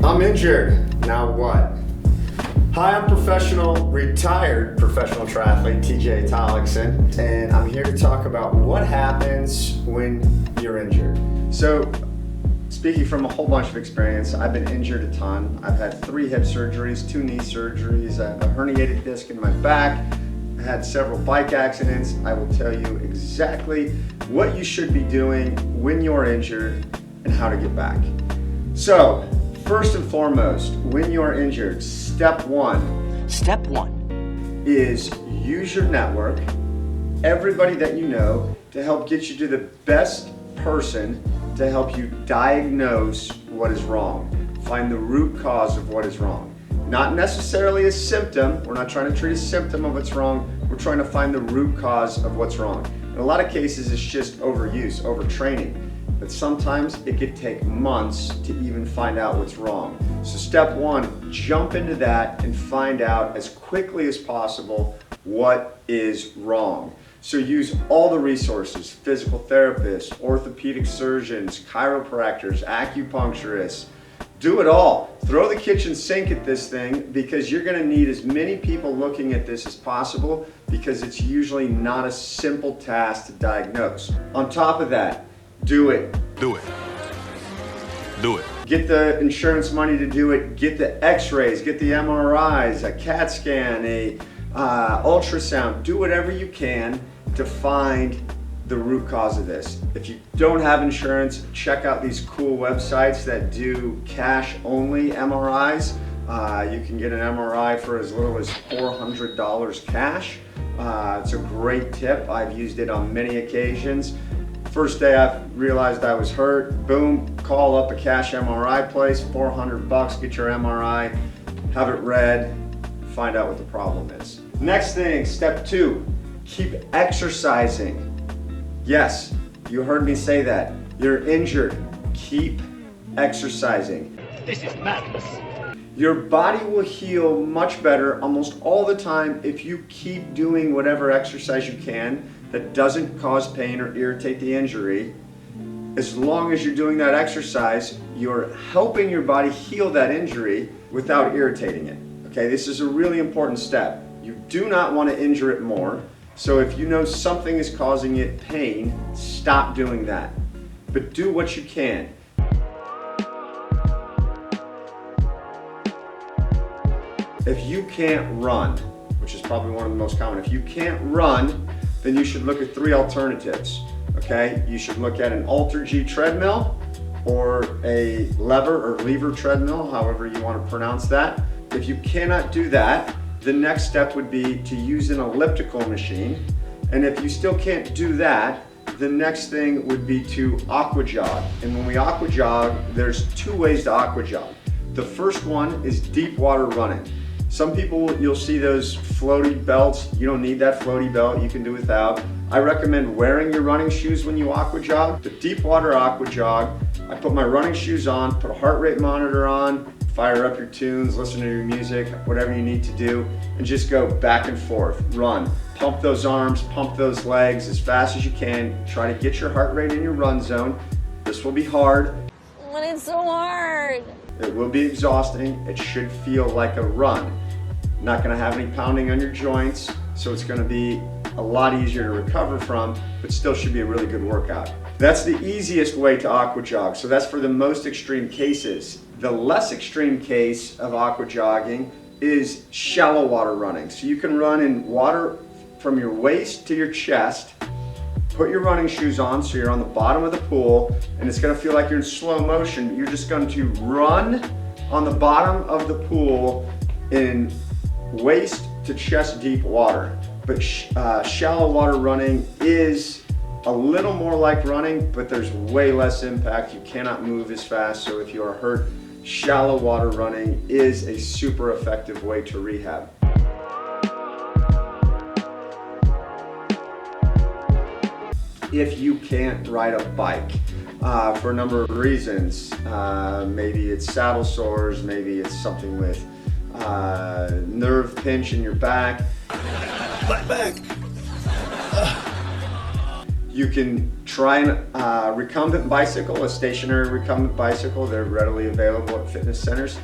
I'm injured, now what? Hi, I'm retired professional triathlete TJ Tollakson, and I'm here to talk about what happens when you're injured. So, speaking from a whole bunch of experience, I've been injured a ton. I've had 3 hip surgeries, 2 knee surgeries, I have a herniated disc in my back, I had several bike accidents. I will tell you exactly what you should be doing when you're injured and how to get back. So, first and foremost, when you're injured, step one is use your network, everybody that you know, to help get you to the best person to help you diagnose what is wrong. Find the root cause of what is wrong. Not necessarily a symptom. We're not trying to treat a symptom of what's wrong. We're trying to find the root cause of what's wrong. In a lot of cases, it's just overuse, overtraining. But sometimes it could take months to even find out what's wrong. So step one, jump into that and find out as quickly as possible what is wrong. So use all the resources, physical therapists, orthopedic surgeons, chiropractors, acupuncturists. Do it all. Throw the kitchen sink at this thing because you're gonna need as many people looking at this as possible because it's usually not a simple task to diagnose. On top of that, do it. Do it. Do it. Get the insurance money to do it. Get the x-rays, get the MRIs, a CAT scan, a ultrasound. Do whatever you can to find the root cause of this. If you don't have insurance, check out these cool websites that do cash-only MRIs. You can get an MRI for as little as $400 cash. It's a great tip. I've used it on many occasions. First day I realized I was hurt, boom, call up a cash MRI place, $400, get your MRI, have it read, find out what the problem is. Next thing, step 2, keep exercising. Yes, you heard me say that. You're injured, keep exercising. This is madness. Your body will heal much better almost all the time if you keep doing whatever exercise you can that doesn't cause pain or irritate the injury. As long as you're doing that exercise, you're helping your body heal that injury without irritating it. Okay, this is a really important step. You do not want to injure it more. So if you know something is causing it pain, stop doing that. But do what you can. If you can't run, which is probably one of the most common, if you can't run, then you should look at 3 alternatives, okay? You should look at an Alter-G treadmill or a lever treadmill, however you want to pronounce that. If you cannot do that, the next step would be to use an elliptical machine. And if you still can't do that, the next thing would be to aqua jog. And when we aqua jog, there's 2 ways to aqua jog. The first one is deep water running. Some people, you'll see those floaty belts. You don't need that floaty belt, you can do without. I recommend wearing your running shoes when you aqua jog. The deep water aqua jog, I put my running shoes on, put a heart rate monitor on, fire up your tunes, listen to your music, whatever you need to do, and just go back and forth, run. Pump those arms, pump those legs as fast as you can. Try to get your heart rate in your run zone. This will be hard. But it's so hard. It will be exhausting. It should feel like a run. Not gonna have any pounding on your joints, so it's gonna be a lot easier to recover from, but still should be a really good workout. That's the easiest way to aqua jog, so that's for the most extreme cases. The less extreme case of aqua jogging is shallow water running. So you can run in water from your waist to your chest, put your running shoes on so you're on the bottom of the pool, and it's gonna feel like you're in slow motion, but you're just going to run on the bottom of the pool in waist to chest deep water. But shallow water running is a little more like running, but there's way less impact. You cannot move as fast, so if you are hurt, shallow water running is a super effective way to rehab. If you can't ride a bike for a number of reasons, maybe it's saddle sores, maybe it's something with nerve pinch in your back. My back. You can try a recumbent bicycle, a stationary recumbent bicycle. They're readily available at fitness centers.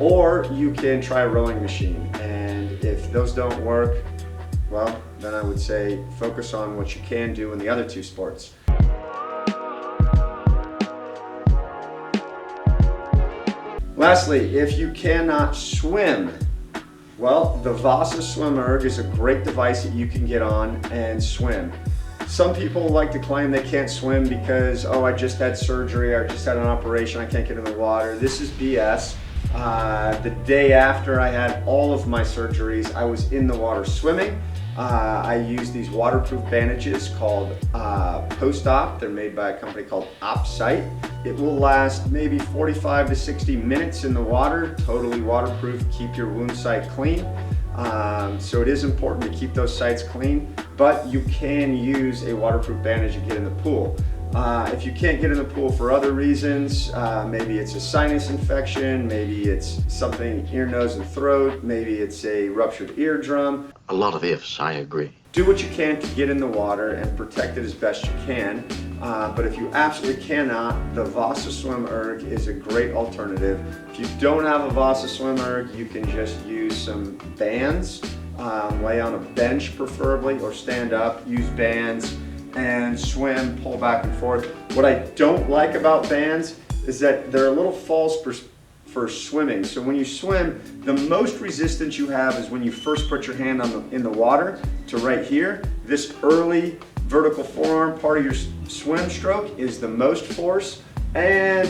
Or you can try a rowing machine. And if those don't work, well, then I would say focus on what you can do in the other two sports. Lastly, if you cannot swim, well, the Vasa Swim Erg is a great device that you can get on and swim. Some people like to claim they can't swim because, oh, I just had surgery, or I just had an operation, I can't get in the water. This is BS. The day after I had all of my surgeries, I was in the water swimming. I used these waterproof bandages called post-op. They're made by a company called R.I.C.E. It will last maybe 45 to 60 minutes in the water, totally waterproof, keep your wound site clean. So it is important to keep those sites clean, but you can use a waterproof bandage to get in the pool. If you can't get in the pool for other reasons, maybe it's a sinus infection, maybe it's something ear, nose, and throat, maybe it's a ruptured eardrum. A lot of ifs, I agree. Do what you can to get in the water and protect it as best you can. But if you absolutely cannot, the Vasa Swim Erg is a great alternative. If you don't have a Vasa Swim Erg, you can just use some bands, lay on a bench preferably, or stand up, use bands, and swim, pull back and forth. What I don't like about bands is that they're a little false for swimming. So when you swim, the most resistance you have is when you first put your hand in the water to right here. This early vertical forearm part of your swim stroke is the most force. And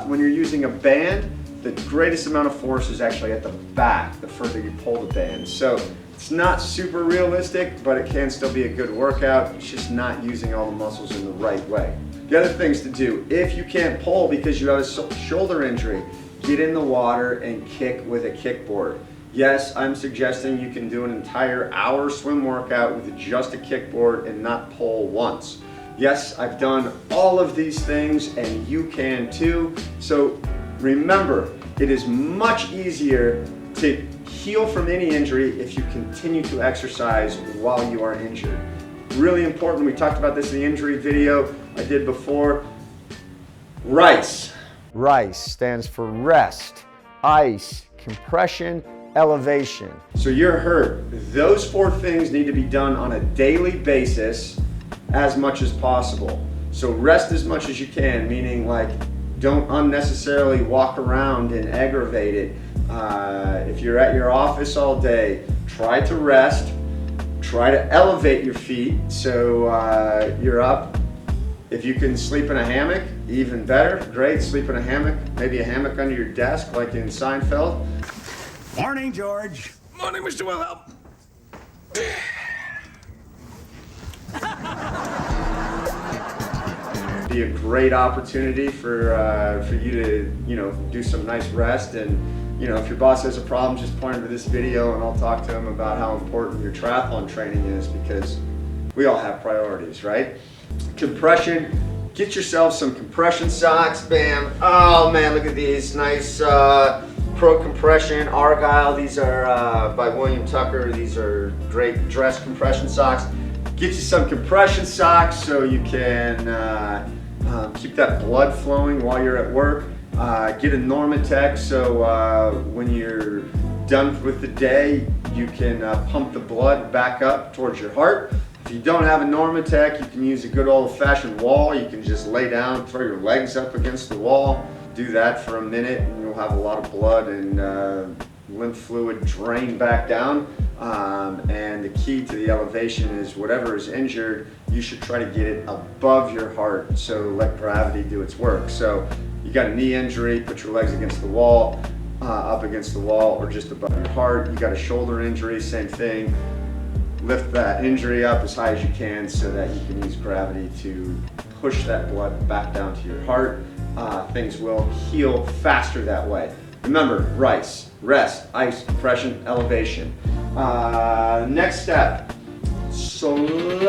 when you're using a band, the greatest amount of force is actually at the back, the further you pull the band. So it's not super realistic, but it can still be a good workout. It's just not using all the muscles in the right way. The other things to do, if you can't pull because you have a shoulder injury, get in the water and kick with a kickboard. Yes, I'm suggesting you can do an entire hour swim workout with just a kickboard and not pull once. Yes, I've done all of these things and you can too. So remember, it is much easier to heal from any injury if you continue to exercise while you are injured. Really important, we talked about this in the injury video I did before. R.I.C.E. R.I.C.E. stands for rest, ice, compression, elevation. So you're hurt. Those four things need to be done on a daily basis as much as possible. So rest as much as you can, meaning like don't unnecessarily walk around and aggravate it. If you're at your office all day, try to rest, try to elevate your feet so you're up. If you can sleep in a hammock, even better, great, sleep in a hammock, maybe a hammock under your desk like in Seinfeld. Morning, George. Morning, Mr. Wilhelm. Be a great opportunity for you to do some nice rest. And if your boss has a problem, just point him to this video and I'll talk to him about how important your triathlon training is, because we all have priorities, right? Compression, get yourself some compression socks, bam. Oh man, look at these nice Pro Compression Argyle. These are by William Tucker. These are great dress compression socks. Get you some compression socks so you can keep that blood flowing while you're at work. Get a Normatec so when you're done with the day, you can pump the blood back up towards your heart. If you don't have a Normatec, you can use a good old-fashioned wall. You can just lay down, throw your legs up against the wall. Do that for a minute and you'll have a lot of blood and lymph fluid drain back down. And the key to the elevation is whatever is injured, you should try to get it above your heart, so let gravity do its work. So you got a knee injury, put your legs against the wall, up against the wall, or just above your heart. You got a shoulder injury, same thing. Lift that injury up as high as you can so that you can use gravity to push that blood back down to your heart. Things will heal faster that way. Remember, R.I.C.E. rest, ice, compression, elevation. Next step, slowly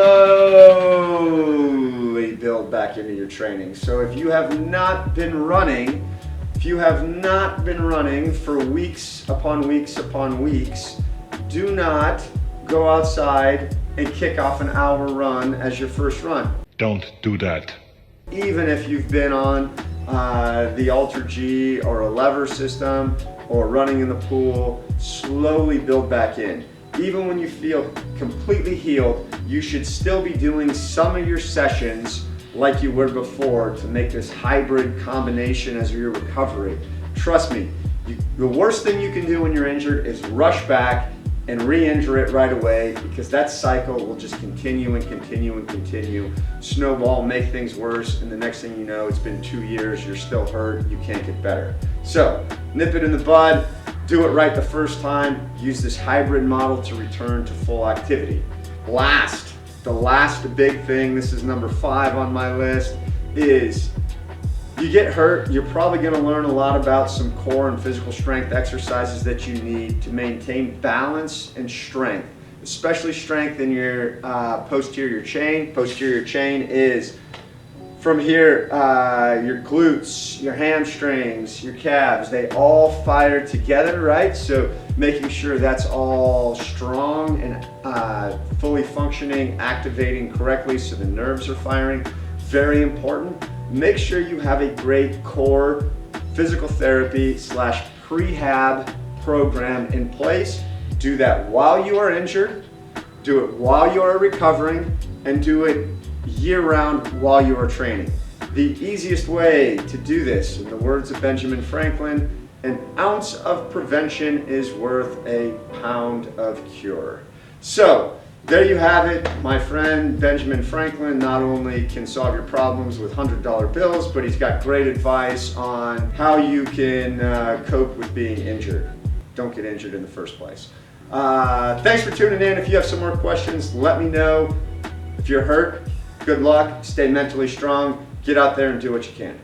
build back into your training. So if you have not been running, for weeks upon weeks upon weeks, do not go outside and kick off an hour run as your first run. Don't do that. Even if you've been on the Alter G or a lever system or running in the pool, slowly build back in. Even when you feel completely healed, you should still be doing some of your sessions like you were before to make this hybrid combination as your recovery. Trust me, the worst thing you can do when you're injured is rush back and re-injure it right away, because that cycle will just continue and continue and continue, snowball, make things worse, and the next thing you know, it's been 2 years, you're still hurt, you can't get better. So, nip it in the bud, do it right the first time, use this hybrid model to return to full activity. The last big thing, this is number 5 on my list, is you get hurt, you're probably going to learn a lot about some core and physical strength exercises that you need to maintain balance and strength, especially strength in your posterior chain. Posterior chain is from here, your glutes, your hamstrings, your calves, they all fire together, right? So making sure that's all strong and fully functioning, activating correctly so the nerves are firing, very important. Make sure you have a great core physical therapy / prehab program in place. Do that while you are injured, do it while you are recovering, and do it year-round while you are training. The easiest way to do this, in the words of Benjamin Franklin, an ounce of prevention is worth a pound of cure. So, there you have it. My friend Benjamin Franklin not only can solve your problems with $100 bills, but he's got great advice on how you can cope with being injured. Don't get injured in the first place. Thanks for tuning in. If you have some more questions, let me know. If you're hurt, good luck. Stay mentally strong. Get out there and do what you can.